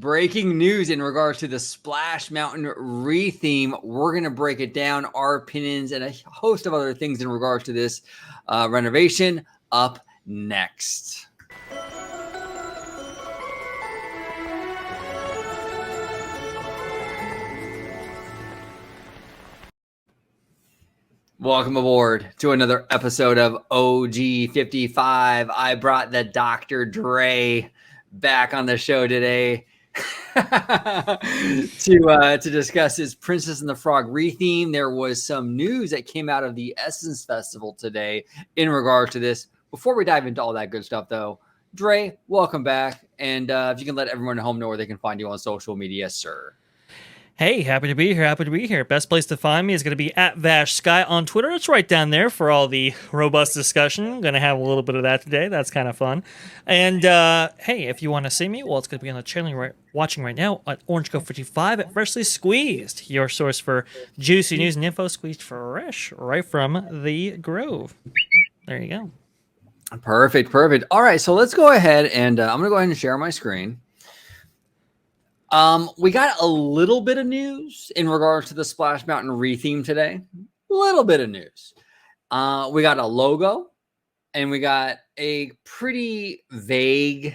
Breaking news in regards to the Splash Mountain ReTheme. We're going to break it down, our opinions, and a host of other things in regards to this renovation up next. Welcome aboard to another episode of OG 55. I brought the Dr. Dre back on the show today to discuss his Princess and the Frog ReTheme. There was some news that came out of the Essence Festival today in regard to this. Before we dive into all that good stuff, though, Dre, welcome back. And if you can let everyone at home know where they can find you on social media, sir. Hey, happy to be here. Best place to find me is going to be at VashSky on Twitter. It's right down there for all the robust discussion. I'm going to have a little bit of that today. That's kind of fun. And hey, if you want to see me, well, it's going to be on the channel you're watching right now at OrangeCo55 at Freshly Squeezed, your source for juicy news and info squeezed fresh right from the Grove. There you go. Perfect. All right, so let's go ahead and I'm going to go ahead and share my screen. We got a little bit of news in regards to the Splash Mountain ReTheme today. Little bit of news. We got a logo, and we got a pretty vague,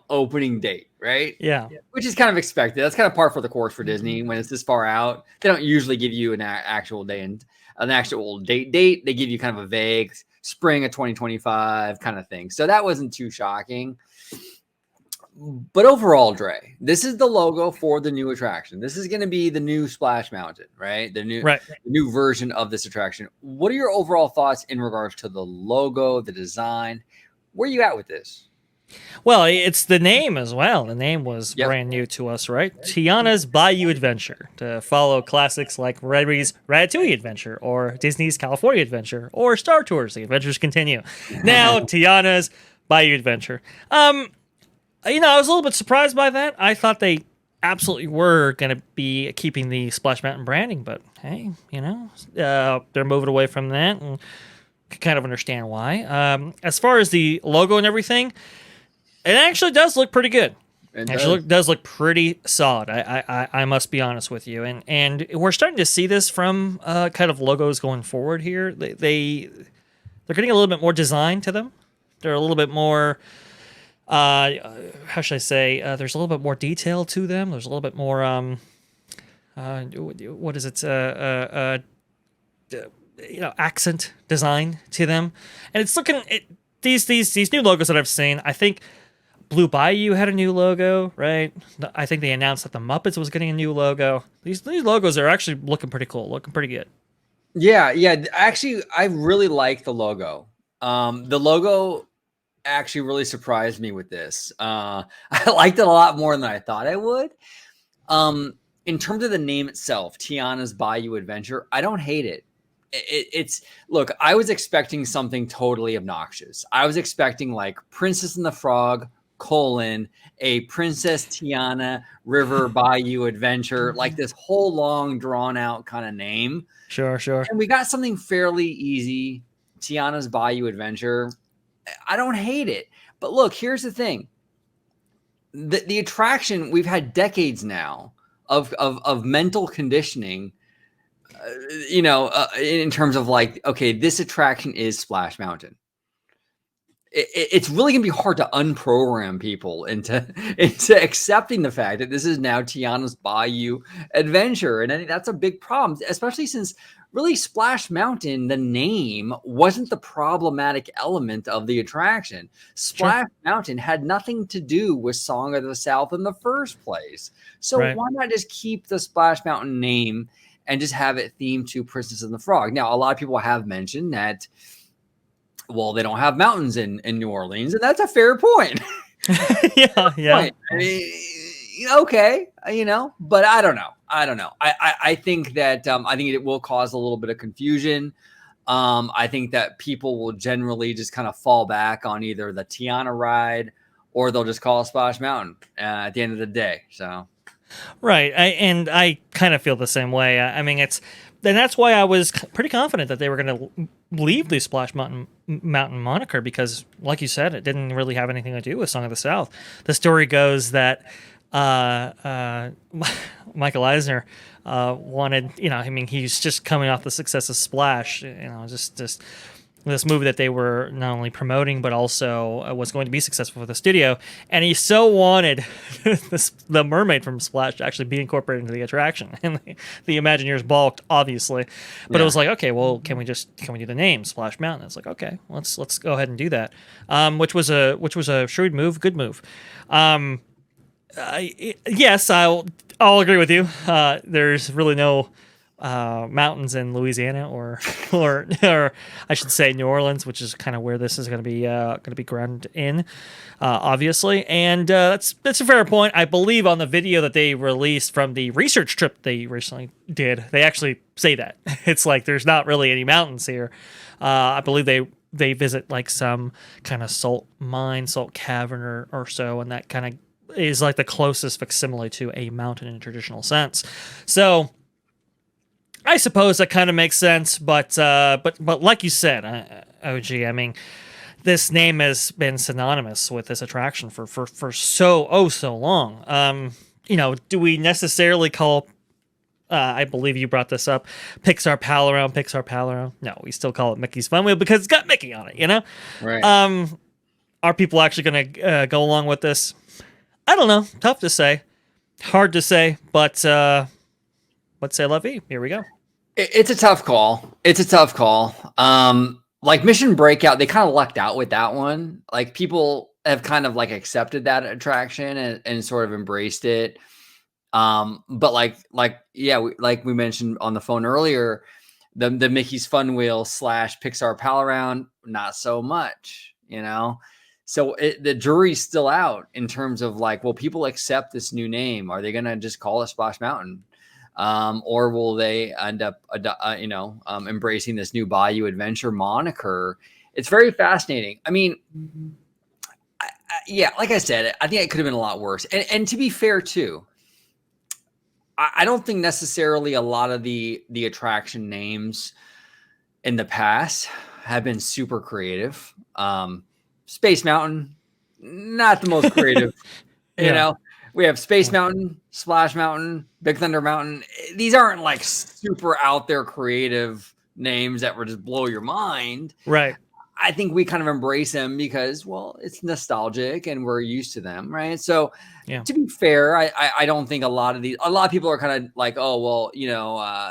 opening date, right? Yeah. Which is kind of expected. That's kind of par for the course for Disney when it's this far out. They don't usually give you an actual day and an actual date. They give you kind of a vague spring of 2025 kind of thing. So that wasn't too shocking. But overall, Dre, this is the logo for the new attraction. This is going to be the new Splash Mountain, right? The new version of this attraction. What are your overall thoughts in regards to the logo, the design? Where are you at with this? Well, it's the name as well. The name was brand new to us, right? Tiana's Bayou Adventure, to follow classics like Reddy's Ratatouille Adventure, or Disney's California Adventure, or Star Tours, The Adventures Continue. Now, Tiana's Bayou Adventure. I was a little bit surprised by that. I thought they absolutely were going to be keeping the Splash Mountain branding, but hey, they're moving away from that, and can kind of understand why. As far as the logo and everything, it actually does look pretty good. It does look pretty solid. I must be honest with you, and we're starting to see this from kind of logos going forward here. They're getting a little bit more design to them. They're a little bit more. How should I say? There's a little bit more detail to them. There's a little bit more. What is it? Accent design to them, and it's looking. These new logos that I've seen. I think Blue Bayou had a new logo, right? I think they announced that the Muppets was getting a new logo. These logos are actually looking pretty cool, looking pretty good. Yeah. Actually, I really like the logo. The logo actually really surprised me with this. I liked it a lot more than I thought I would. In terms of the name itself, Tiana's Bayou Adventure, I don't hate it. It's look, I was expecting something totally obnoxious. I was expecting like Princess and the Frog, a Princess Tiana River Bayou Adventure, like this whole long drawn out kind of name. Sure. And we got something fairly easy, Tiana's Bayou Adventure. I don't hate it, but look, here's the thing. The attraction, we've had decades now of mental conditioning, in terms of like, okay, this attraction is Splash Mountain. It's really going to be hard to unprogram people into accepting the fact that this is now Tiana's Bayou Adventure. And I think that's a big problem, especially since really Splash Mountain, the name, wasn't the problematic element of the attraction. Splash Mountain had nothing to do with Song of the South in the first place. So why not just keep the Splash Mountain name and just have it themed to Princess and the Frog? Now, a lot of people have mentioned that, well, they don't have mountains in New Orleans, and that's a fair point. Yeah. Point. I mean, okay, but I don't know. I think that I think it will cause a little bit of confusion. I think that people will generally just kind of fall back on either the Tiana ride or they'll just call it Splash Mountain at the end of the day. So, right, I kind of feel the same way. I mean, it's that's why I was pretty confident that they were going to leave the Splash Mountain moniker, because, like you said, it didn't really have anything to do with Song of the South. The story goes that Michael Eisner wanted, he's just coming off the success of Splash, just this movie that they were not only promoting but also was going to be successful for the studio, and he so wanted the mermaid from Splash to actually be incorporated into the attraction, and the Imagineers balked, obviously, but it was like, okay, well, can we do the name Splash Mountain? It's like, okay, let's go ahead and do that, which was a shrewd move, good move. Yes, I'll agree with you. There's really no mountains in Louisiana or I should say New Orleans, which is kind of where this is going to be grounded in, obviously. And that's a fair point. I believe on the video that they released from the research trip they recently did, they actually say that it's like there's not really any mountains here. I believe they visit like some kind of salt mine, salt cavern or so, and that kind of is like the closest facsimile to a mountain in a traditional sense. So I suppose that kind of makes sense, but like you said, OG, I mean, this name has been synonymous with this attraction for so long. Do we necessarily call? I believe you brought this up. Pixar Pal Around. No, we still call it Mickey's Fun Wheel because it's got Mickey on it. Right. Are people actually going to go along with this? I don't know. Tough to say. Hard to say, but say la vie. Here we go. It's a tough call. Like Mission Breakout, they kind of lucked out with that one. Like people have kind of like accepted that attraction and sort of embraced it. But like we mentioned on the phone earlier, the Mickey's Fun Wheel / Pixar Pal Around, not so much, So the jury's still out in terms of like, will people accept this new name? Are they going to just call it Splash Mountain? Or will they end up, embracing this new Bayou Adventure moniker? It's very fascinating. I mean, like I said, I think it could have been a lot worse. And to be fair too, I don't think necessarily a lot of the attraction names in the past have been super creative. Space Mountain, not the most creative, We have Space Mountain, Splash Mountain, Big Thunder Mountain. These aren't like super out there creative names that would just blow your mind. Right. I think we kind of embrace them because, well, it's nostalgic and we're used to them, right? So to be fair, I don't think a lot of people are kind of like, oh, well,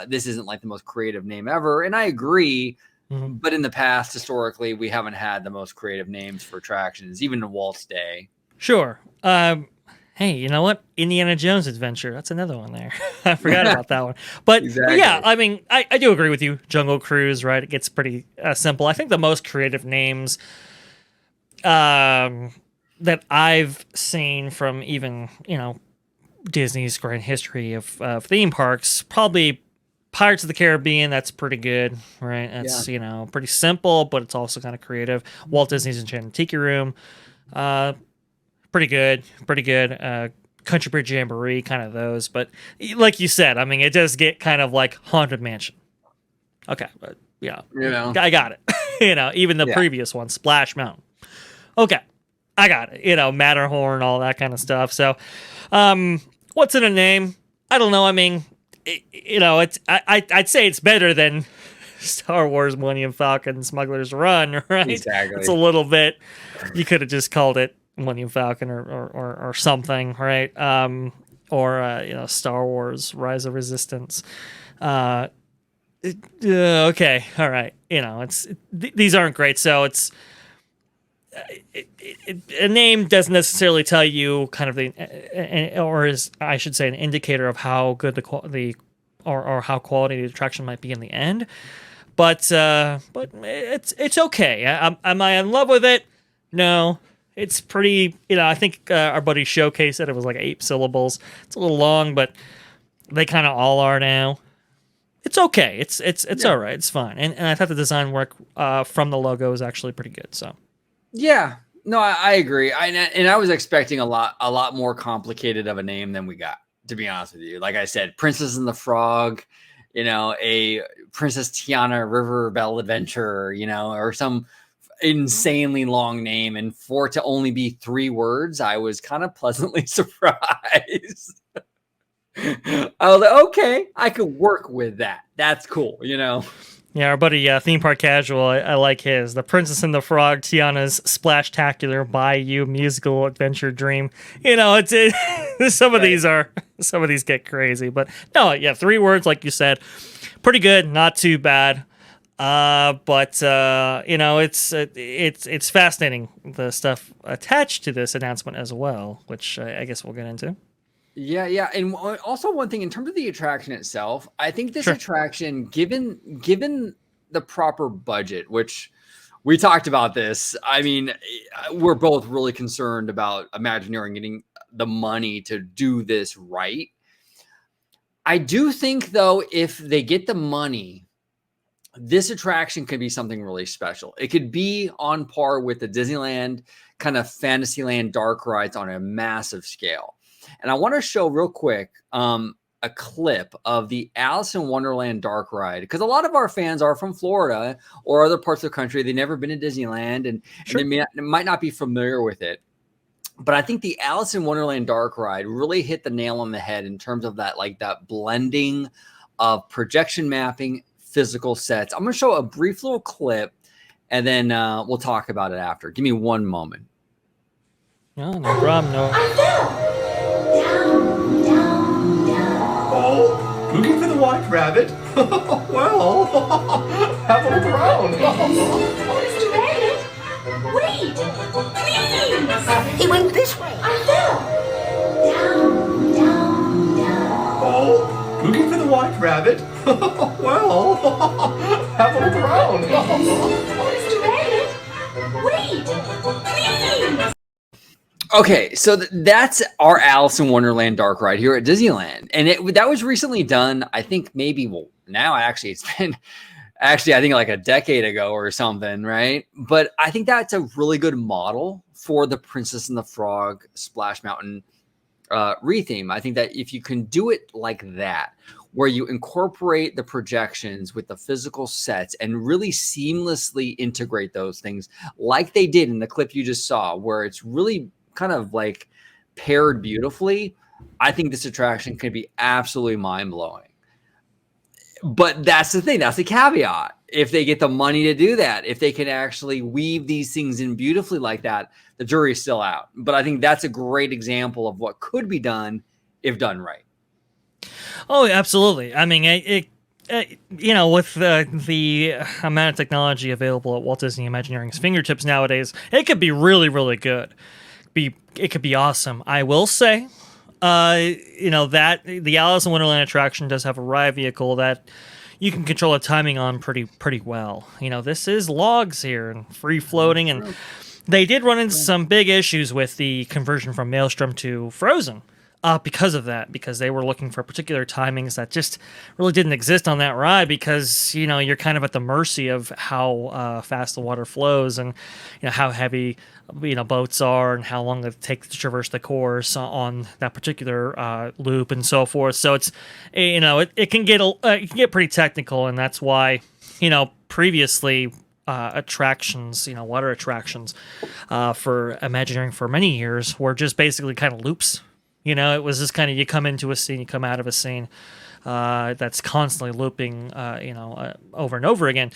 this isn't like the most creative name ever. And I agree. Mm-hmm. But in the past, historically, we haven't had the most creative names for attractions, even in Walt's day. Sure. Hey, you know what? Indiana Jones Adventure. That's another one there. I forgot about that one. But, exactly. But yeah, I mean, I do agree with you. Jungle Cruise, right? It gets pretty simple. I think the most creative names that I've seen from even, Disney's grand history of theme parks, probably Pirates of the Caribbean. That's pretty good, right? That's, pretty simple, but it's also kind of creative. Walt Disney's Enchanted Tiki Room. Pretty good. Country Bridge Jamboree, kind of those. But like you said, I mean, it does get kind of like Haunted Mansion. Okay, but I got it. Even the previous one, Splash Mountain. Okay, I got it. Matterhorn, all that kind of stuff. So, what's in a name? I don't know. I mean, it's I'd say it's better than Star Wars Millennium Falcon Smuggler's Run, right? Exactly. It's a little bit. You could have just called it Millennium Falcon or something, right? Or Star Wars Rise of Resistance. Okay, all right. These aren't great, so it's a name doesn't necessarily tell you kind of I should say an indicator of how good or how quality the attraction might be in the end. But it's okay. Am I in love with it? No. It's pretty, I think our buddy Showcase said it was like 8 syllables. It's a little long, but they kind of all are now. It's okay. It's all right. It's fine. And I thought the design work from the logo is actually pretty good. So, yeah, no, I agree. I was expecting a lot more complicated of a name than we got, to be honest with you. Like I said, Princess and the Frog, a Princess Tiana River Belle Adventure, or some insanely long name, and for it to only be 3 words, I was kind of pleasantly surprised. I was like, okay, I could work with that. That's cool, Yeah, our buddy Theme Park Casual, I like his. The Princess and the Frog, Tiana's Splashtacular Bayou Musical Adventure Dream. Some of these get crazy, but no, yeah, 3 words like you said, pretty good, not too bad. But it's fascinating, the stuff attached to this announcement as well, which I guess we'll get into. Yeah, and also one thing in terms of the attraction itself, I think this attraction, given the proper budget, which we talked about this. I mean, we're both really concerned about Imagineering getting the money to do this right. I do think, though, if they get the money, this attraction could be something really special. It could be on par with the Disneyland kind of Fantasyland dark rides on a massive scale. And I want to show real quick a clip of the Alice in Wonderland dark ride, because a lot of our fans are from Florida or other parts of the country. They've never been to Disneyland, and they might not be familiar with it. But I think the Alice in Wonderland dark ride really hit the nail on the head in terms of that blending of projection mapping, physical sets. I'm going to show a brief little clip, and then we'll talk about it after. Give me one moment. No problem. No. I fell. Down, down, down. Oh, looking for the white rabbit? Well, have a look around. Oh, Mr. Rabbit. Wait, please. He went this way. I fell. Down, down, down. Oh, looking for the white rabbit? Well, have a look around. Oh, Mr. Rabbit. Wait, please. Okay, so that's our Alice in Wonderland dark ride here at Disneyland. And that was recently done, I think now actually it's been I think like a decade ago or something, right? But I think that's a really good model for the Princess and the Frog Splash Mountain ReTheme. I think that if you can do it like that, where you incorporate the projections with the physical sets and really seamlessly integrate those things like they did in the clip you just saw, where it's really kind of like paired beautifully, I think this attraction can be absolutely mind-blowing. But that's the thing, that's the caveat. If they get the money to do that, if they can actually weave these things in beautifully like that, the jury's still out. But I think that's a great example of what could be done if done right. Oh, absolutely. I mean, with the amount of technology available at Walt Disney Imagineering's fingertips nowadays, it could be really, really good. It could be awesome. I will say, that the Alice in Wonderland attraction does have a ride vehicle that you can control the timing on pretty well. This is logs here and free floating, and they did run into some big issues with the conversion from Maelstrom to Frozen. Because of that, because they were looking for particular timings that just really didn't exist on that ride, because you're kind of at the mercy of how fast the water flows, and how heavy boats are, and how long it takes to traverse the course on that particular loop and so forth. So it's it can get pretty technical, and that's why previously attractions, water attractions for Imagineering for many years were just basically kind of loops. It was just kind of, you come into a scene, you come out of a scene that's constantly looping, over and over again.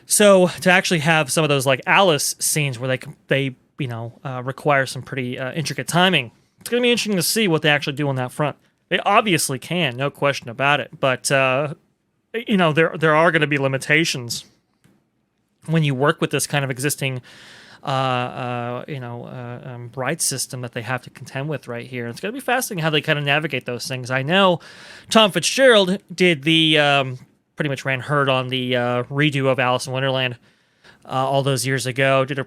So to actually have some of those like Alice scenes where they require some pretty intricate timing, it's going to be interesting to see what they actually do on that front. They obviously can, no question about it. But there are going to be limitations when you work with this kind of existing ride system that they have to contend with right here. It's going to be fascinating how they kind of navigate those things. I know Tom Fitzgerald did the pretty much ran herd on the redo of Alice in Wonderland all those years ago. Did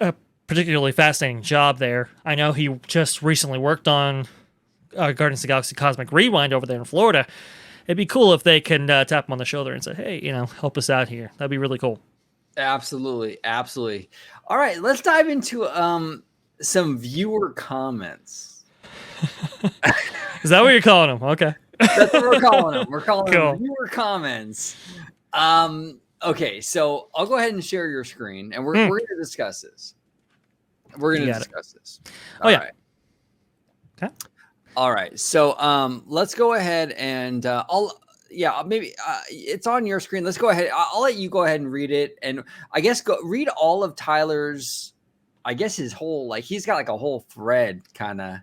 a particularly fascinating job there. I know he just recently worked on Guardians of the Galaxy Cosmic Rewind over there in Florida. It'd be cool if they can tap him on the shoulder and say, hey, help us out here. That'd be really cool. Absolutely. All right, let's dive into some viewer comments. Is that what you're calling them? Okay. That's what we're calling them. We're calling Cool. them viewer comments. Okay, so I'll go ahead and share your screen, and we're going to discuss this. We're going to discuss this. Oh, yeah. Right. Okay. All right. So let's go ahead and maybe it's on your screen. Let's go ahead. I'll let you go ahead and read it, and I guess go read all of Tyler's. I guess his whole he's got like a whole thread kind of.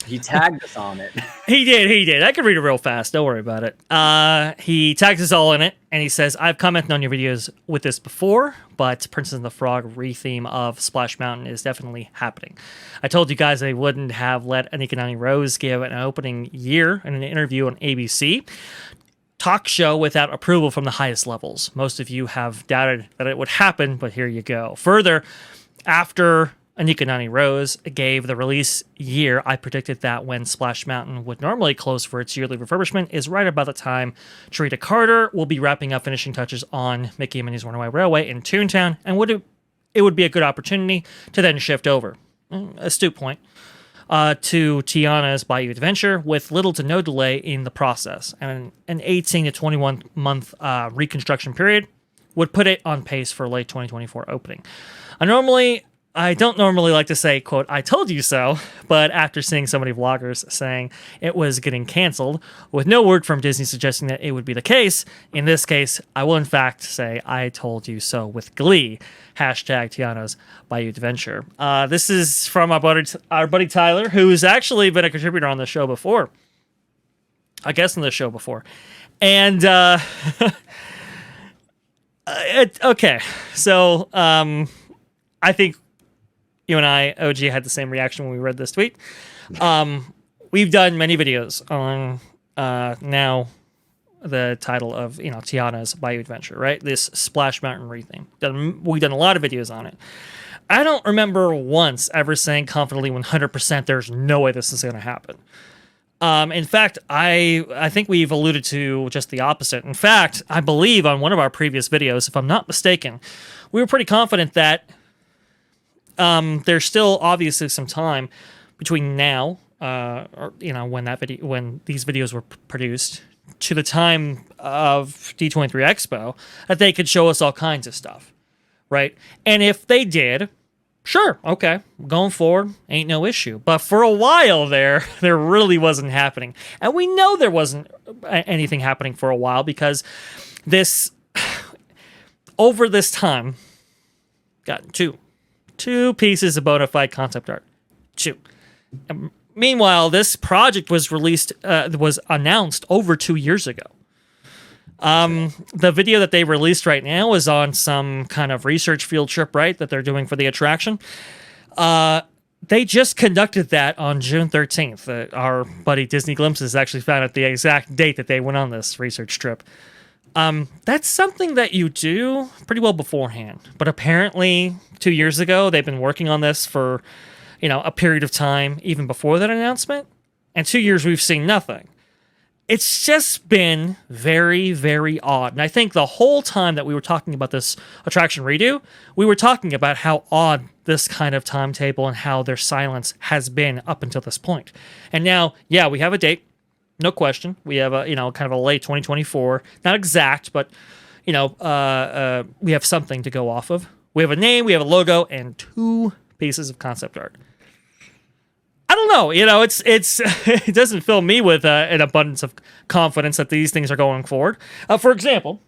He tagged us on it. He did. I can read it real fast. Don't worry about it. He tags us all in it, and he says, I've commented on your videos with this before, but Princess and the Frog retheme of Splash Mountain is definitely happening. I told you guys I wouldn't have let Anika Rose give an opening year in an interview on ABC talk show without approval from the highest levels. Most of you have doubted that it would happen, but here you go. Further, after Anika Rose gave the release year, I predicted that when Splash Mountain would normally close for its yearly refurbishment is right about the time Tarita Carter will be wrapping up finishing touches on Mickey and Minnie's Runaway Railway in Toontown, and it would be a good opportunity to then shift over. Astute point. To Tiana's Bayou Adventure with little to no delay in the process. And an 18 to 21 month reconstruction period would put it on pace for late 2024 opening. I don't normally like to say, quote, I told you so, but after seeing so many vloggers saying it was getting canceled, with no word from Disney suggesting that it would be the case, in this case, I will in fact say, I told you so with glee. Hashtag Tiana's Bayou Adventure. This is from our buddy Tyler, who's actually been a contributor on the show before. I guess on the show before. And, okay. So, I think you and I, OG, had the same reaction when we read this tweet. We've done many videos on now the title of Tiana's Bayou Adventure, right? This Splash Mountain retheme. We've done a lot of videos on it. I don't remember once ever saying confidently 100% there's no way this is going to happen. In fact, I think we've alluded to just the opposite. In fact, I believe on one of our previous videos, if I'm not mistaken, we were pretty confident that there's still obviously some time between now, when these videos were produced, to the time of D23 Expo, that they could show us all kinds of stuff, right? And if they did, sure, okay, going forward, ain't no issue. But for a while there really wasn't happening, and we know there wasn't anything happening for a while because over this time, got two pieces of bona fide concept art. Two. Meanwhile, this project was announced over 2 years ago. The video that they released right now is on some kind of research field trip, right, that they're doing for the attraction. They just conducted that on June 13th. Our buddy Disney Glimpses actually found out the exact date that they went on this research trip. That's something that you do pretty well beforehand. But apparently 2 years ago, they've been working on this for, a period of time even before that announcement. And 2 years, we've seen nothing. It's just been very, very odd. And I think the whole time that we were talking about this attraction redo, we were talking about how odd this kind of timetable and how their silence has been up until this point. And now, yeah, we have a date. No question. We have a, kind of a late 2024, not exact, but, we have something to go off of. We have a name, we have a logo, and 2 pieces of concept art. I don't know. It's it doesn't fill me with an abundance of confidence that these things are going forward. For example,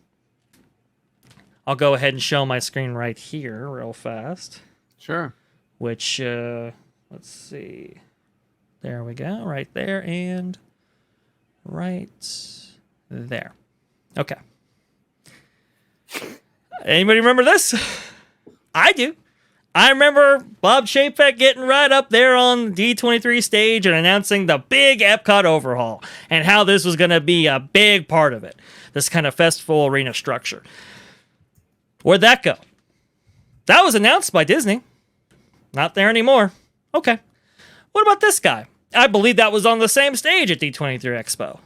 I'll go ahead and show my screen right here real fast. Sure. Which, let's see. There we go. Right there and right there. Okay. Anybody remember this? I do. I remember Bob Chapek getting right up there on the D23 stage and announcing the big Epcot overhaul and how this was going to be a big part of it. This kind of festival arena structure. Where'd that go? That was announced by Disney. Not there anymore. Okay. What about this guy? I believe that was on the same stage at D23 Expo.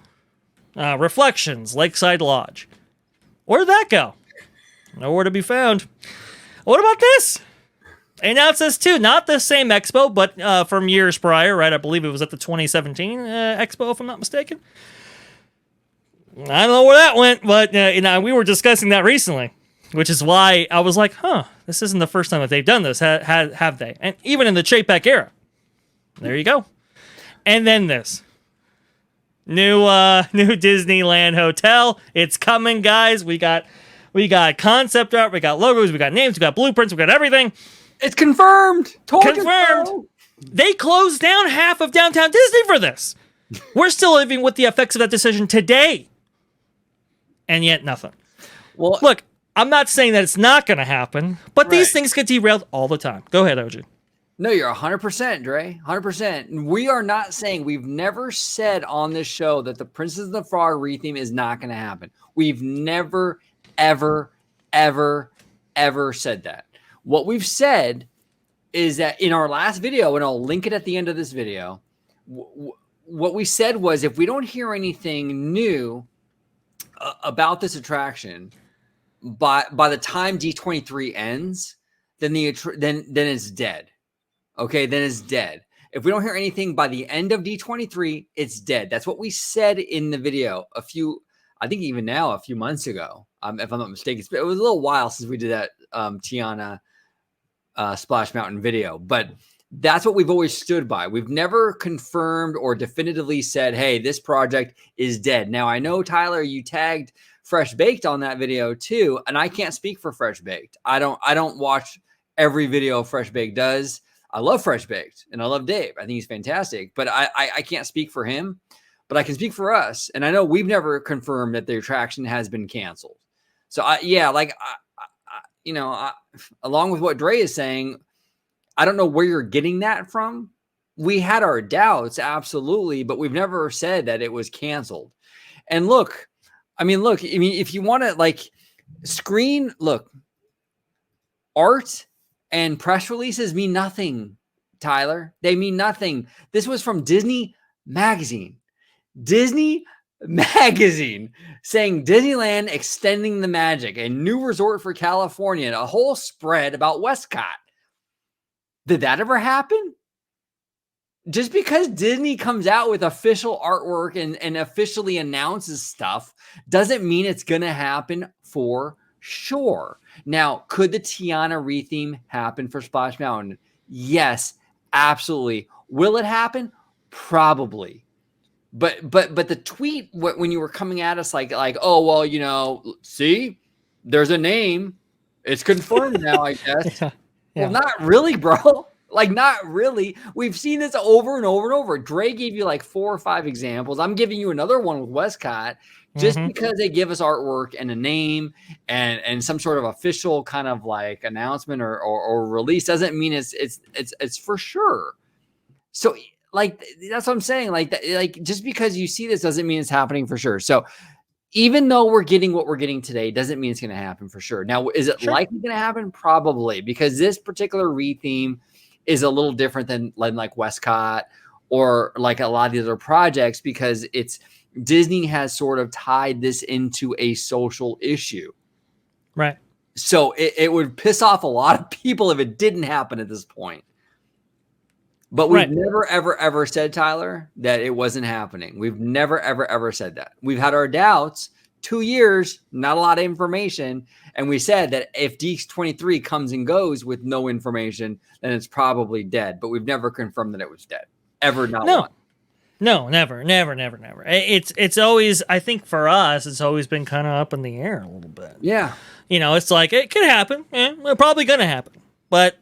Reflections, Lakeside Lodge. Where did that go? Nowhere to be found. What about this? They announced this too. Not the same expo, but from years prior, right? I believe it was at the 2017 expo, if I'm not mistaken. I don't know where that went, but we were discussing that recently, which is why I was like, this isn't the first time that they've done this, have they? And even in the Chapek era. There you go. And then this. New Disneyland hotel. It's coming, guys. We got concept art, we got logos, we got names, we got blueprints, we got everything. It's confirmed. Confirmed. They closed down half of downtown Disney for this. We're still living with the effects of that decision today. And yet nothing. Well, look, I'm not saying that it's not going to happen, but these things get derailed all the time. Go ahead, OG. No, you're 100%, Dre. 100%. We are not saying, we've never said on this show that the Princess and the Frog ReTheme is not going to happen. We've never, ever, ever, ever said that. What we've said is that in our last video, and I'll link it at the end of this video, what we said was if we don't hear anything new about this attraction by the time D23 ends, then it's dead. Okay, then it's dead. If we don't hear anything by the end of D23, it's dead. That's what we said in the video I think even now, a few months ago, if I'm not mistaken. It was a little while since we did that Tiana Splash Mountain video, but that's what we've always stood by. We've never confirmed or definitively said, hey, this project is dead. Now, I know, Tyler, you tagged Fresh Baked on that video too, and I can't speak for Fresh Baked. I don't watch every video Fresh Baked does. I love Fresh Baked, and I love Dave. I think he's fantastic, but I can't speak for him, but I can speak for us. And I know we've never confirmed that the attraction has been canceled. So, along with what Dre is saying, I don't know where you're getting that from. We had our doubts, absolutely, but we've never said that it was canceled. And look, if you want to art and press releases mean nothing, Tyler. They mean nothing. This was from Disney Magazine. Disney Magazine saying Disneyland extending the magic, a new resort for California, and a whole spread about Westcott. Did that ever happen? Just because Disney comes out with official artwork and officially announces stuff doesn't mean it's going to happen for sure. Now, could the Tiana ReTheme happen for Splash Mountain? Yes, absolutely. Will it happen? Probably. But the tweet when you were coming at us like, oh, well, see, there's a name. It's confirmed now, I guess. Yeah. Well, not really, bro. Not really. We've seen this over and over and over. Dre gave you 4 or 5 examples. I'm giving you another one with Westcott. Just because they give us artwork and a name and some sort of official kind of announcement or release doesn't mean it's for sure. So that's what I'm saying. Just because you see this doesn't mean it's happening for sure. So even though we're getting what we're getting today, doesn't mean it's going to happen for sure. Now, is it likely going to happen? Probably, because this particular ReTheme is a little different than Westcott or a lot of the other projects, because Disney has sort of tied this into a social issue. Right. So it would piss off a lot of people if it didn't happen at this point. But we've never, ever, ever said, Tyler, that it wasn't happening. We've never, ever, ever said that. We've had our doubts. 2 years, not a lot of information. And we said that if D23 comes and goes with no information, then it's probably dead. But we've never confirmed that it was dead. Ever, not one. No, never. It's always, I think for us, it's always been kind of up in the air a little bit. Yeah. It's it could happen. It's probably going to happen. But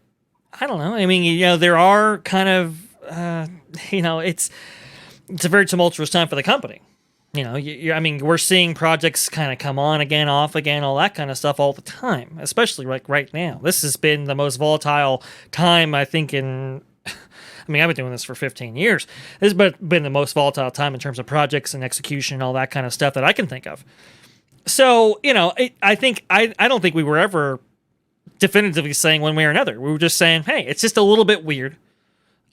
I don't know. There are kind of, it's a very tumultuous time for the company. We're seeing projects kind of come on again, off again, all that kind of stuff all the time, especially right now. This has been the most volatile time, I think, I've been doing this for 15 years. This has been the most volatile time in terms of projects and execution and all that kind of stuff that I can think of. So, I don't think we were ever definitively saying one way or another. We were just saying, hey, it's just a little bit weird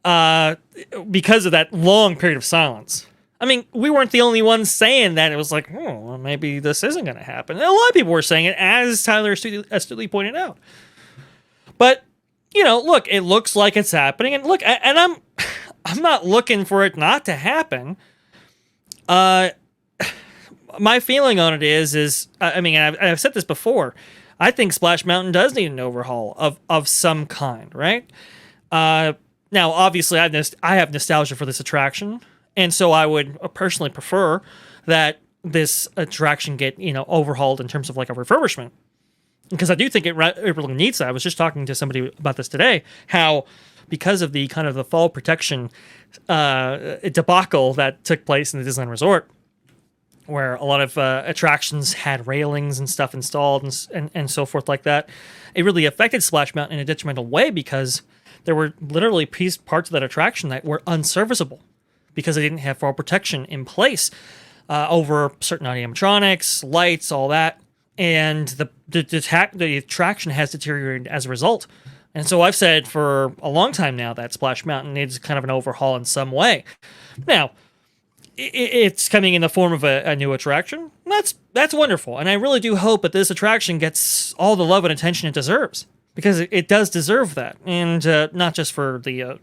because of that long period of silence. We weren't the only ones saying that. It was well, maybe this isn't going to happen. And a lot of people were saying it, as Tyler astutely pointed out. But, look, it looks like it's happening. And look, and I'm not looking for it not to happen. my feeling on it is I mean, I've said this before. I think Splash Mountain does need an overhaul of some kind, right? Now, obviously, I have nostalgia for this attraction, and so I would personally prefer that this attraction get overhauled in terms of like a refurbishment, because I do think it really needs that. I was just talking to somebody about this today, how because of the kind of the fall protection debacle that took place in the Disneyland Resort, where a lot of attractions had railings and stuff installed and so forth like that, it really affected Splash Mountain in a detrimental way because there were literally parts of that attraction that were unserviceable because they didn't have fall protection in place over certain animatronics, lights, all that, and the attraction has deteriorated as a result. And so I've said for a long time now that Splash Mountain needs kind of an overhaul in some way. Now, it's coming in the form of a new attraction. That's wonderful, and I really do hope that this attraction gets all the love and attention it deserves, because it does deserve that, and not just for the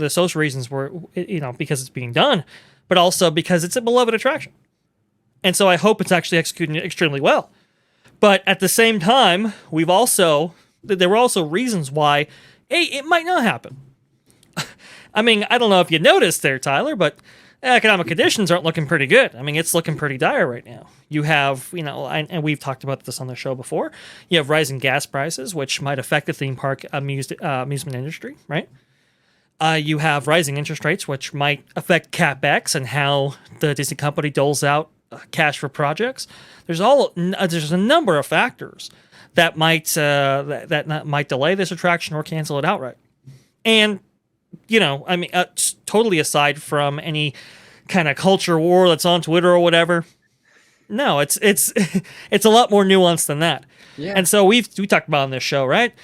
social reasons where because it's being done, but also because it's a beloved attraction. And so I hope it's actually executing extremely well. But at the same time, there were also reasons why it might not happen. I mean, I don't know if you noticed there, Tyler, but economic conditions aren't looking pretty good. I mean, it's looking pretty dire right now. You have, and we've talked about this on the show before, you have rising gas prices, which might affect the theme park amusement industry, right? You have rising interest rates, which might affect CapEx and how the Disney company doles out cash for projects. There's a number of factors that might might delay this attraction or cancel it outright. And I mean, totally aside from any kind of culture war that's on Twitter or whatever. No, it's it's a lot more nuanced than that. Yeah. And so we talked about on this show, right?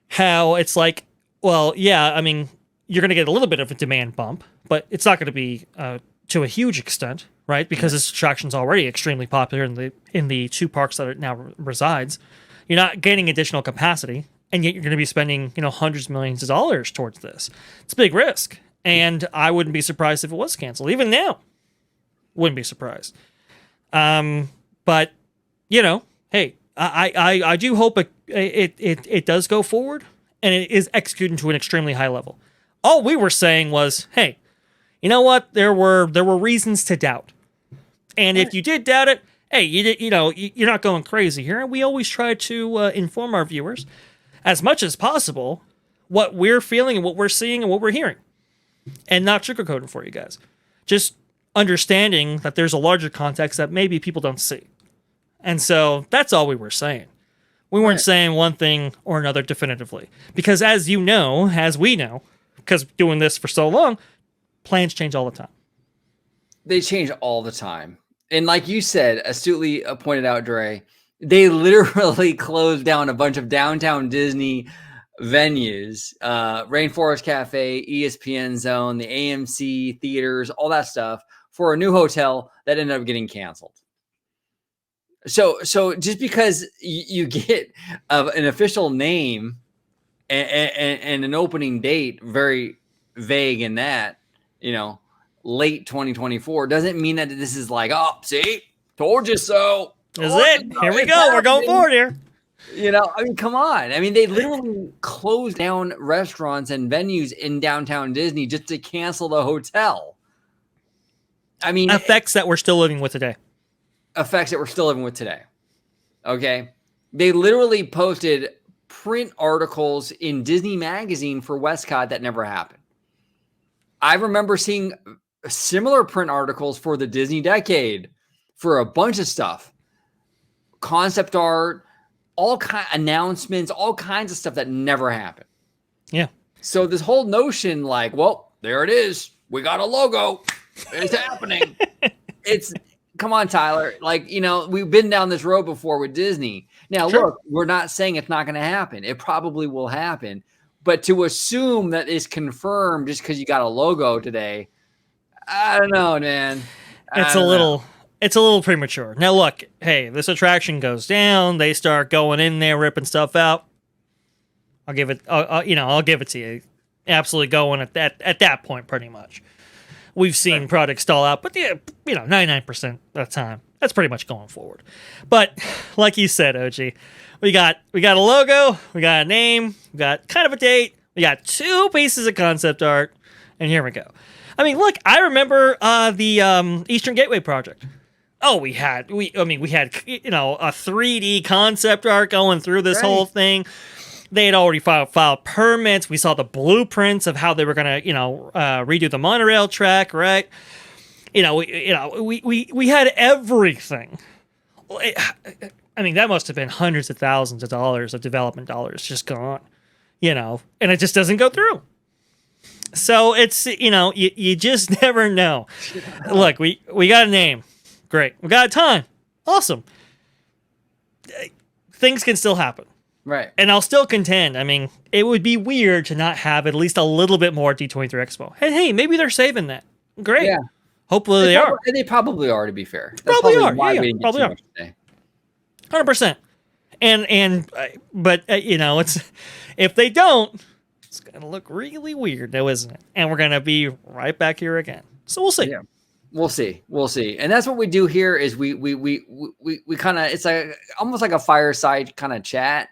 How it's like, well, yeah, I mean, you're going to get a little bit of a demand bump, but it's not going to be to a huge extent, right? Because this attraction's already extremely popular in the two parks that it now resides. You're not gaining additional capacity, and yet you're going to be spending, hundreds of millions of dollars towards this. It's a big risk, and I wouldn't be surprised if it was canceled. Even now, wouldn't be surprised. But hey, I do hope it does go forward, and it is executed to an extremely high level. All we were saying was, hey, you know what? There were reasons to doubt, and if you did doubt it, hey, you're not going crazy here. And we always try to inform our viewers as much as possible what we're feeling and what we're seeing and what we're hearing, and not sugarcoating for you guys. Just understanding that there's a larger context that maybe people don't see. And so that's all we were saying. We weren't saying one thing or another definitively. Because as we know, because doing this for so long, plans change all the time. They change all the time. And like you said, astutely pointed out, Dre, they literally closed down a bunch of downtown Disney venues, Rainforest Cafe, ESPN Zone, the AMC theaters, all that stuff for a new hotel that ended up getting canceled. So just because you get an official name and an opening date very vague in that, late 2024, doesn't mean that this is like, oh, see, told you so. Is it? Here we go. We're going forward here. I mean, come on. I mean, they literally closed down restaurants and venues in downtown Disney just to cancel the hotel. I mean, effects that we're still living with today. Okay. They literally posted print articles in Disney Magazine for Westcott that never happened. I remember seeing similar print articles for the Disney Decade for a bunch of stuff. Concept art, announcements, all kinds of stuff that never happened. Yeah. So this whole notion like, well, there it is. We got a logo. It's happening. Come on, Tyler. Like, we've been down this road before with Disney. Now, Look, we're not saying it's not going to happen. It probably will happen. But to assume that it's confirmed just because you got a logo today, I don't know, man. It's a little premature. Now, look, hey, this attraction goes down. They start going in there, ripping stuff out. I'll give it to you. Absolutely going at that point, pretty much. we've seen products stall out, but 99% of the time, that's pretty much going forward. But like you said, OG, we got a logo, we got a name, we got kind of a date, we got 2 pieces of concept art, and here we go. I mean, look, I remember the Eastern Gateway project. Oh, we had a 3D concept art going through this whole thing. They had already filed permits. We saw the blueprints of how they were going to, redo the monorail track, right? We had everything. I mean, that must have been hundreds of thousands of dollars of development dollars just gone, and it just doesn't go through. So it's, you just never know. Look, we got a name. Great. We got a time. Awesome. Things can still happen. Right. And I'll still contend. I mean, it would be weird to not have at least a little bit more D23 Expo. And hey, maybe they're saving that. Great. Yeah. Hopefully they are. They probably are, to be fair. That's probably are. Why yeah, we didn't probably get are. too much today. 100%. But it's if they don't, it's gonna look really weird, though, isn't it? And we're gonna be right back here again. So we'll see. Yeah. We'll see. And that's what we do here is we kind of, it's almost like a fireside kind of chat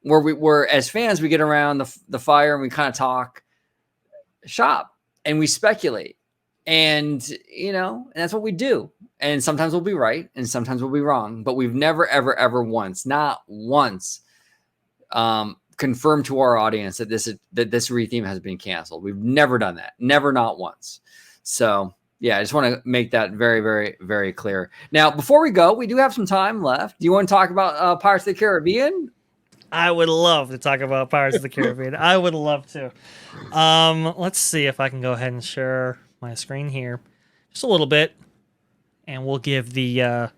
where we're as fans, we get around the fire and we kind of talk shop and we speculate and, and that's what we do. And sometimes we'll be right and sometimes we'll be wrong, but we've never, ever, ever once, not once, confirmed to our audience that this ReTheme has been canceled. We've never done that. Never, not once. So yeah, I just want to make that very, very, very clear. Now, before we go, we do have some time left. Do you want to talk about Pirates of the Caribbean? I would love to talk about Pirates of the Caribbean. I would love to. Let's see if I can go ahead and share my screen here just a little bit. And we'll give the,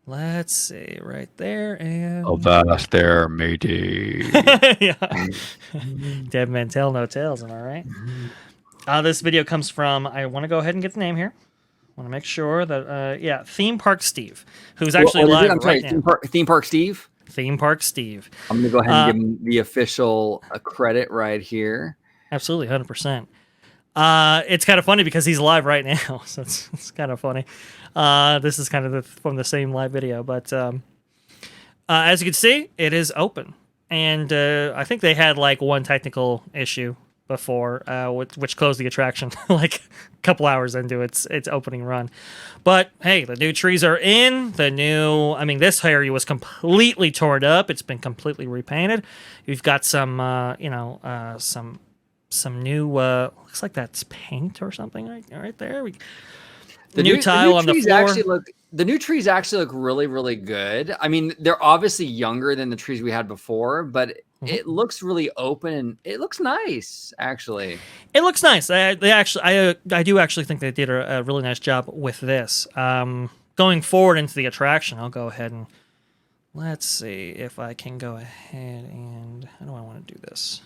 let's see, right there. And Avast there, matey. Yeah. Dead men tell no tales, am I right? This video comes from, I want to go ahead and get the name here. I want to make sure that, Theme Park Steve, who's actually live right now. Theme Park Steve? Theme Park Steve. I'm going to go ahead and give him the official credit right here. Absolutely, 100%. It's kind of funny because he's live right now, so it's kind of funny. This is kind of from the same live video, but as you can see, it is open. And I think they had like one technical issue before, which closed the attraction like a couple hours into its opening run. But hey, the new trees are in. This area was completely torn up. It's been completely repainted. You've got some new, looks like that's paint or something right there. The new tile on the floor. The new trees actually look really, really good. I mean, they're obviously younger than the trees we had before, but it looks really open and it looks nice, actually. It looks nice. I do actually think they did a really nice job with this. Going forward into the attraction, I'll go ahead and let's see if I can go ahead and how do I want to do this?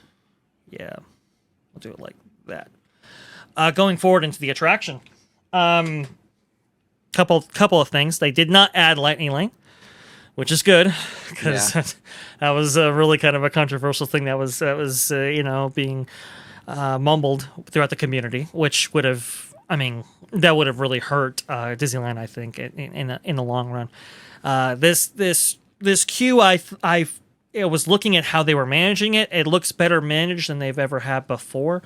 Yeah, I'll do it like that. Going forward into the attraction. Couple of things. They did not add Lightning Lane, which is good because that was really kind of a controversial thing that was being mumbled throughout the community, which would have really hurt Disneyland, I think, in the long run. This queue, I was looking at how they were managing it. It looks better managed than they've ever had before.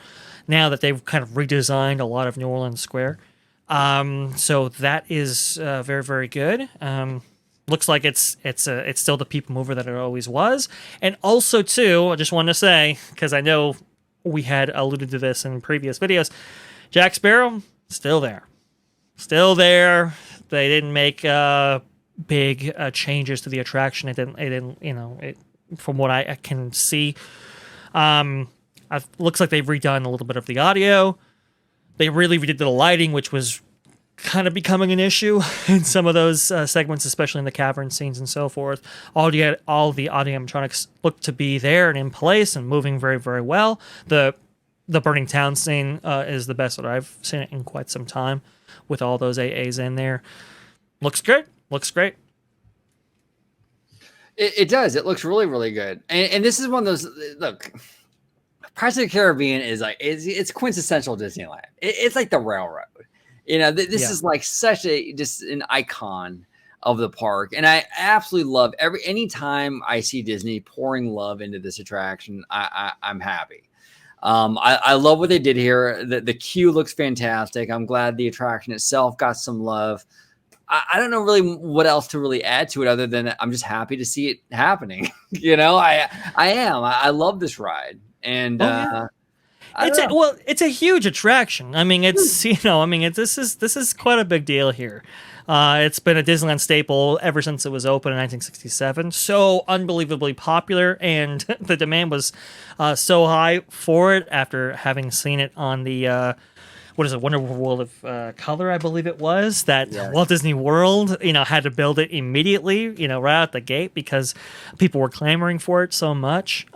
Now that they've kind of redesigned a lot of New Orleans Square. So that is very, very good. Looks like it's still the people mover that it always was. And also, too, I just wanted to say, because I know we had alluded to this in previous videos, Jack Sparrow, still there. Still there. They didn't make big changes to the attraction. It didn't from what I can see. Looks like they've redone a little bit of the audio. They really redid the lighting, which was kind of becoming an issue in some of those segments, especially in the cavern scenes and so forth. All the audio animatronics look to be there and in place and moving very, very well. The Burning Town scene is the best that I've seen it in quite some time with all those AAs in there. Looks good. Looks great. It does. It looks really, really good. And this is one of those, look, Pirates of the Caribbean is like it's quintessential Disneyland. It's like the railroad. You know, this is like such just an icon of the park, and I absolutely love anytime I see Disney pouring love into this attraction. I'm happy. I love what they did here. The queue looks fantastic. I'm glad the attraction itself got some love. I don't know really what else to really add to it other than I'm just happy to see it happening. You know, I am. I love this ride, and it's a huge attraction. I mean, it's this is quite a big deal here. It's been a Disneyland staple ever since it was open in 1967. So unbelievably popular, and the demand was so high for it after having seen it on the Wonderful World of Color, I believe it was, that Walt Disney World, had to build it immediately, right out the gate because people were clamoring for it so much.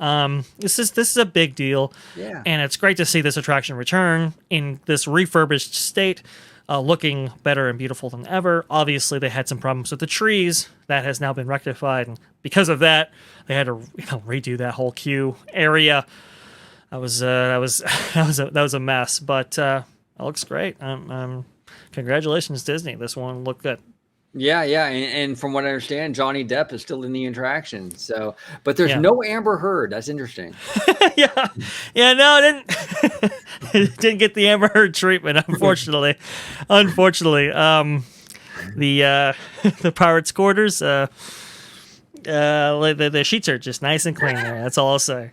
This is a big deal, and it's great to see this attraction return in this refurbished state, looking better and beautiful than ever. Obviously, they had some problems with the trees. That has now been rectified, and because of that, they had to redo that whole queue area. That was a mess, but. It looks great. Congratulations, Disney. This one looked good. Yeah. And from what I understand, Johnny Depp is still in the attraction. So, but there's no Amber Heard. That's interesting. Yeah. No, it didn't get the Amber Heard treatment, unfortunately. The Pirates' quarters, the sheets are just nice and clean there. That's all I'll say.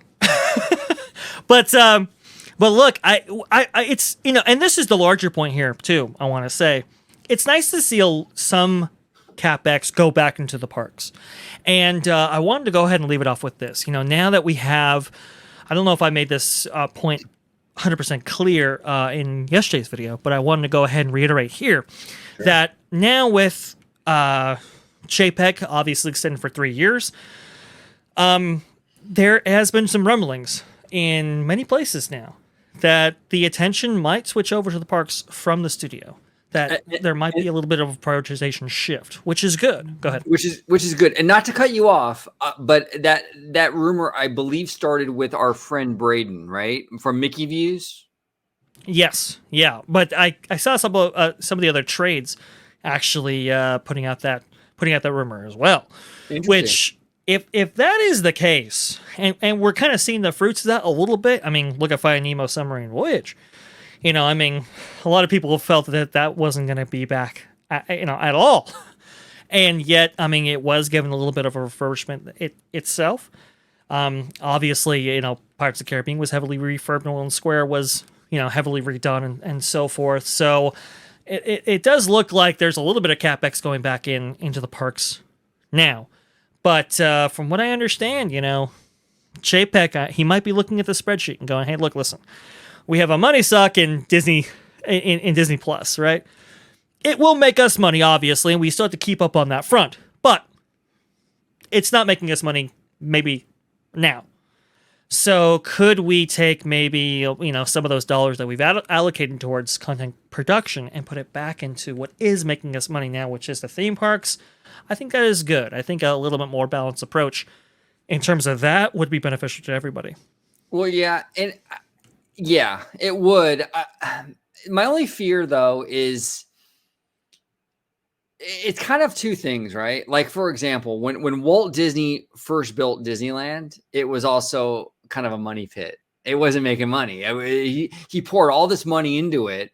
But look, I it's and this is the larger point here too. I want to say, it's nice to see some CapEx go back into the parks, and I wanted to go ahead and leave it off with this. Now that we have, I don't know if I made this point 100% clear in yesterday's video, but I wanted to go ahead and reiterate here that now with JPEG obviously extended for 3 years, there has been some rumblings in many places now that the attention might switch over to the parks from the studio. That there might be a little bit of a prioritization shift, which is good. Go ahead. Which is good. And not to cut you off, but that rumor, I believe, started with our friend Braden, right? From Mickey Views? Yes. Yeah. But I saw some of the other trades actually putting out that rumor as well. Which, if that is the case, and we're kind of seeing the fruits of that a little bit. I mean, look at Finding Nemo Submarine Voyage. A lot of people felt that wasn't going to be back, at all. And yet, it was given a little bit of a refurbishment itself. Obviously, Pirates of the Caribbean was heavily refurbed. Nolan Square was, heavily redone and so forth. So it does look like there's a little bit of CapEx going back into the parks now. But from what I understand, JPEG, he might be looking at the spreadsheet and going, hey, look, listen, we have a money suck in Disney in Disney Plus, right? It will make us money, obviously, and we still have to keep up on that front. But it's not making us money maybe now. So could we take maybe, some of those dollars that we've allocated towards content production and put it back into what is making us money now, which is the theme parks? I think that is good. I think a little bit more balanced approach in terms of that would be beneficial to everybody. Well, yeah. And yeah, it would. My only fear, though, is it's kind of two things, right? Like, for example, when Walt Disney first built Disneyland, it was also kind of a money pit. It wasn't making money. He poured all this money into it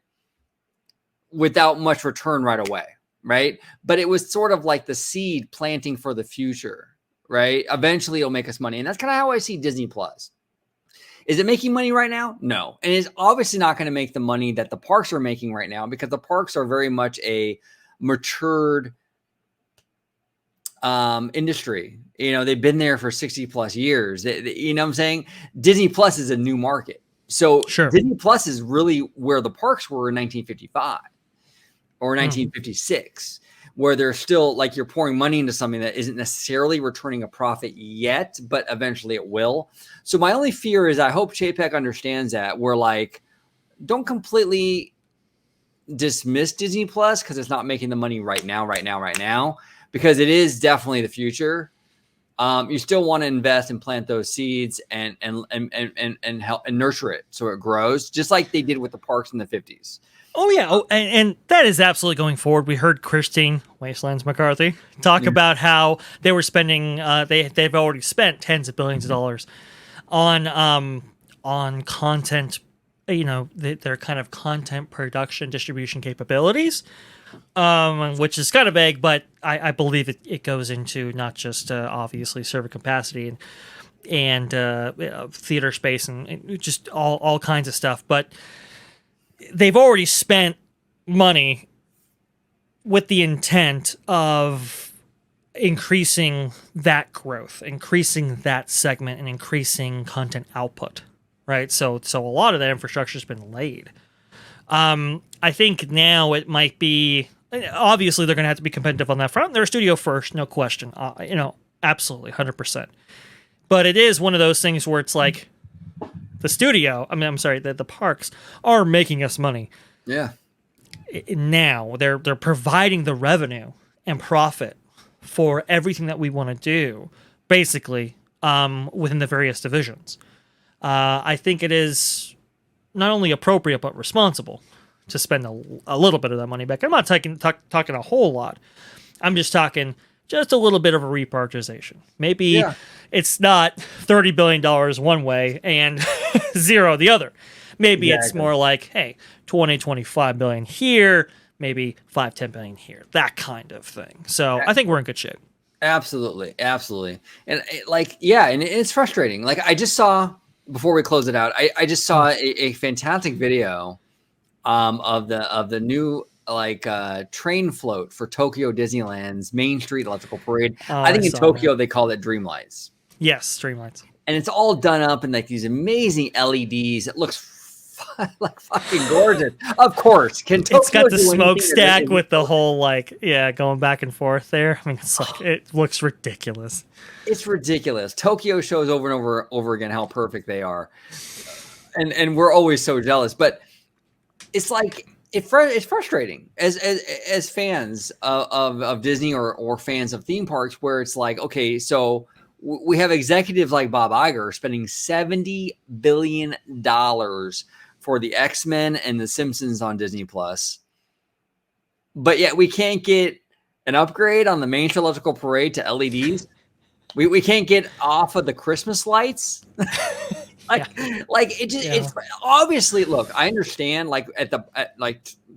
without much return right away, right? But it was sort of like the seed planting for the future, right? Eventually it'll make us money. And that's kind of how I see Disney Plus. Is it making money right now? No. And it's obviously not going to make the money that the parks are making right now, because the parks are very much a matured industry. They've been there for 60 plus years. You know what I'm saying? Disney Plus is a new market. So sure. Disney Plus is really where the parks were in 1955 or 1956, where they're still like you're pouring money into something that isn't necessarily returning a profit yet, but eventually it will. So my only fear is I hope JPEG understands that we're like, don't completely dismiss Disney Plus because it's not making the money right now, because it is definitely the future. you still want to invest and plant those seeds and help and nurture it so it grows, just like they did with the parks in the 50s. Oh yeah, and that is absolutely going forward. We heard Christine Wastelands McCarthy talk about how they were spending. They've already spent tens of billions of dollars on content. Their kind of content production distribution capabilities, which is kind of vague, but I believe it goes into not just obviously server capacity and theater space and just all kinds of stuff, but they've already spent money with the intent of increasing that growth, increasing that segment, and increasing content output, right? So a lot of that infrastructure has been laid. I think now it might be, obviously they're going to have to be competitive on that front. They're a studio first, no question. Absolutely, 100%. But it is one of those things where it's like, the studio, the parks are making us money. Yeah. Now they're providing the revenue and profit for everything that we want to do, basically, within the various divisions. I think it is not only appropriate but responsible to spend a little bit of that money back. I'm not talking a whole lot. I'm just talking just a little bit of a reprioritization. Maybe it's not $30 billion one way and zero the other. Maybe it's more like, hey, 25 billion here, maybe 10 billion here, that kind of thing. So I think we're in good shape. Absolutely. And and it's frustrating. Like I just saw, before we close it out, I just saw a fantastic video of the new train float for Tokyo Disneyland's Main Street Electrical Parade. I think in Tokyo they call it Dreamlights. Yes, Dreamlights. And it's all done up in like these amazing LEDs. It looks like fucking gorgeous. Of course, it's got the smokestack with the whole going back and forth there. I mean, it's like it looks ridiculous. It's ridiculous. Tokyo shows over and over again how perfect they are, and we're always so jealous. But it's like it's frustrating as fans of Disney or fans of theme parks, where it's like, okay, so we have executives like Bob Iger spending $70 billion for the X-Men and the Simpsons on Disney Plus, but yet we can't get an upgrade on the Main Street Electrical Parade to LEDs. We can't get off of the Christmas lights. It's obviously, look, I understand, like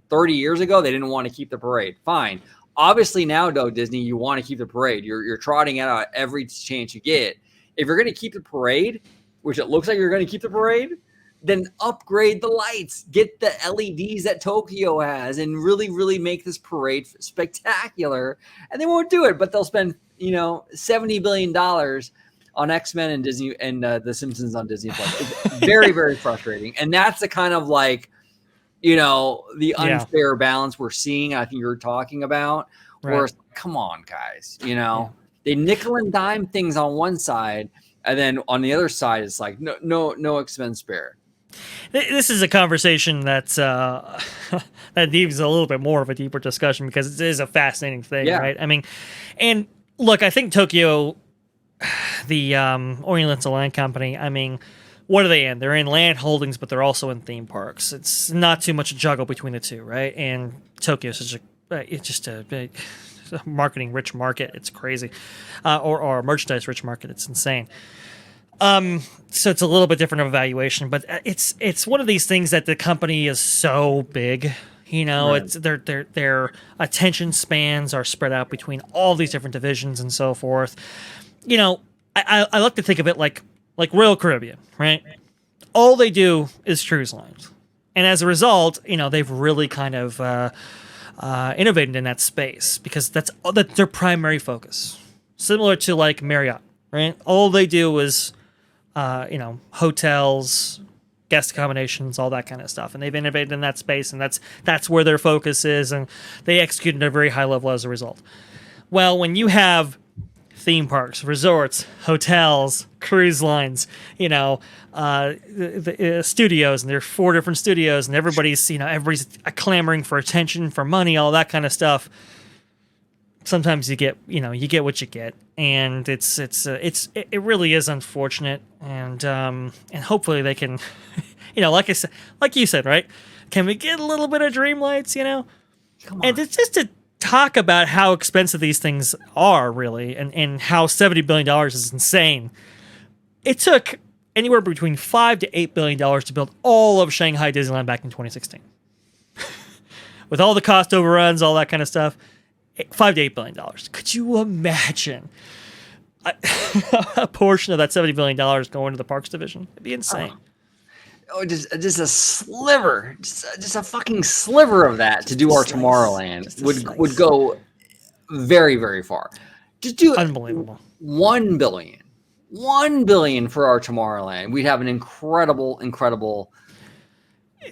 30 years ago they didn't want to keep the parade. Fine. Obviously now, though, Disney, you want to keep the parade. You're trotting it out every chance you get. If you're going to keep the parade, which it looks like you're going to keep the parade, then upgrade the lights, get the LEDs that Tokyo has, and really, really make this parade spectacular. And they won't do it, but they'll spend $70 billion on X-Men and Disney and the Simpsons on Disney Plus. It's very, very frustrating. And that's the kind of the unfair balance we're seeing. I think you're talking about. Right. Where come on, guys, they nickel and dime things on one side, and then on the other side, it's like no expense spared. This is a conversation that's that needs a little bit more of a deeper discussion, because it is a fascinating thing, right? I mean, and look, I think Tokyo, the Oriental Land Company, I mean, what are they in? They're in land holdings, but they're also in theme parks. It's not too much a juggle between the two, right? And Tokyo is just a marketing rich market. It's crazy, or a merchandise rich market. It's insane. So it's a little bit different of a valuation, but it's one of these things that the company is so big. Right. It's their attention spans are spread out between all these different divisions and so forth. I like to think of it like Royal Caribbean, right? All they do is cruise lines. And as a result, they've really kind of innovated in that space, because that's their primary focus. Similar to like Marriott, right? All they do is, hotels, guest accommodations, all that kind of stuff. And they've innovated in that space, and that's where their focus is, and they execute at a very high level as a result. Well, when you have theme parks, resorts, hotels, cruise lines, the studios, and there are 4 different studios, and everybody's clamoring for attention, for money, all that kind of stuff. sometimes you get what you get, and it really is unfortunate, and hopefully they can, like I said, like you said, right? Can we get a little bit of Dreamlights, Come on. And it's just to talk about how expensive these things are, really, and how $70 billion is insane. It took anywhere between $5 to $8 billion to build all of Shanghai Disneyland back in 2016. With all the cost overruns, all that kind of stuff, $5 to $8 billion. Could you imagine a portion of that $70 billion going to the parks division? It'd be insane. Oh, just a sliver, just a fucking sliver of that to do our Tomorrowland would go very, very far. Just do unbelievable. $1 billion for our Tomorrowland. We'd have an incredible.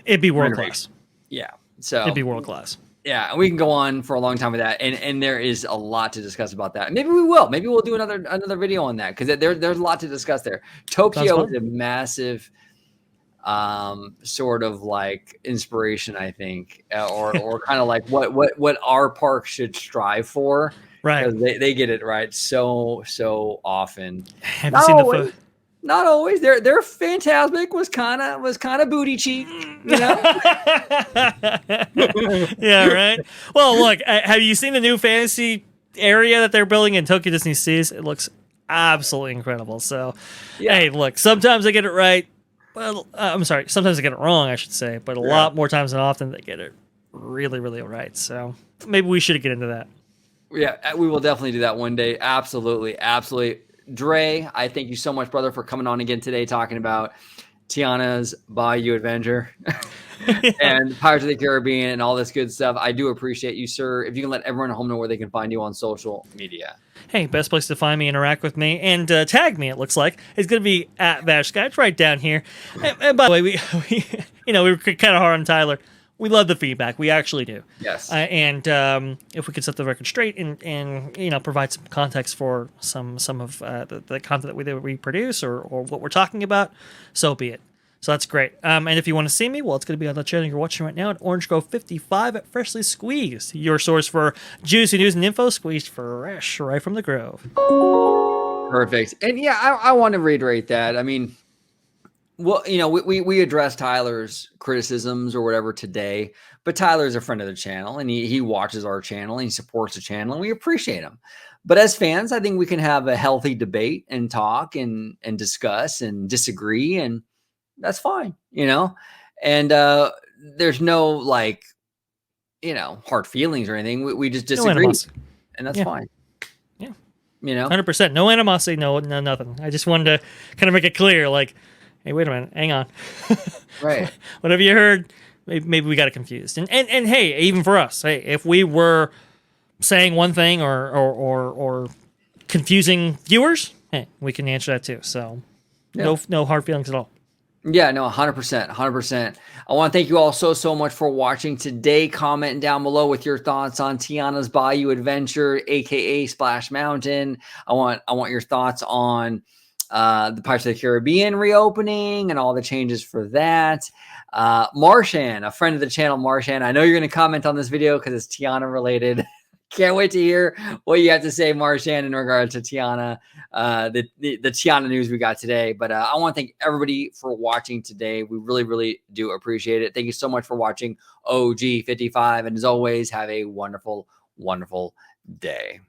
It'd be world class. Yeah, so it'd be world class. Yeah, and we can go on for a long time with that, and there is a lot to discuss about that. Maybe we will. Maybe we'll do another video on that because there's a lot to discuss there. Tokyo is a massive sort of like inspiration, I think, or kind of like what our park should strive for. Right. They get it right so often. Have you seen the photo? Not always. Their Fantasmic was kind of booty cheek, Yeah, right. Well, look, have you seen the new fantasy area that they're building in Tokyo Disney Seas? It looks absolutely incredible. So, hey, look, sometimes they get it right. Well, I'm sorry, sometimes they get it wrong, I should say, but a lot more times than often they get it really, really right. So maybe we should get into that. Yeah, we will definitely do that one day. Absolutely. Dre, I thank you so much, brother, for coming on again today talking about Tiana's Bayou Adventure and Pirates of the Caribbean and all this good stuff. I do appreciate you, sir. If you can let everyone at home know where they can find you on social media. Hey, best place to find me, interact with me, and tag me, it looks like, is going to be at VashSky. It's right down here. And by the way, we were kind of hard on Tyler. We love the feedback. We actually do. Yes. And if we could set the record straight and provide some context for some of the content that we produce or what we're talking about, so be it. So that's great. And if you want to see me, well, it's going to be on the channel you're watching right now at Orange Grove 55 at Freshly Squeezed, your source for juicy news and info squeezed fresh right from the Grove. Perfect. And yeah, I want to reiterate that. I mean, well, we addressed Tyler's criticisms or whatever today, but Tyler's a friend of the channel and he watches our channel and he supports the channel and we appreciate him. But as fans, I think we can have a healthy debate and talk and discuss and disagree, and that's fine, and there's no hard feelings or anything. We just disagree, and that's fine. Yeah. 100%. No animosity, no nothing. I just wanted to kind of make it clear, like, hey, wait a minute, hang on. Right. Whatever you heard, maybe we got it confused. And hey, even for us, hey, if we were saying one thing or confusing viewers, hey, we can answer that too. So no hard feelings at all. Yeah, no, 100%. I want to thank you all so much for watching today. Comment down below with your thoughts on Tiana's Bayou Adventure, aka Splash Mountain. I want your thoughts on the Pirates of the Caribbean reopening and all the changes for that. Marshan, a friend of the channel, Marshan, I know you're going to comment on this video because it's Tiana related. Can't wait to hear what you have to say, Marshan, in regard to Tiana, the Tiana news we got today. But I want to thank everybody for watching today. We really, really do appreciate it. Thank you so much for watching OG55. And as always, have a wonderful, wonderful day.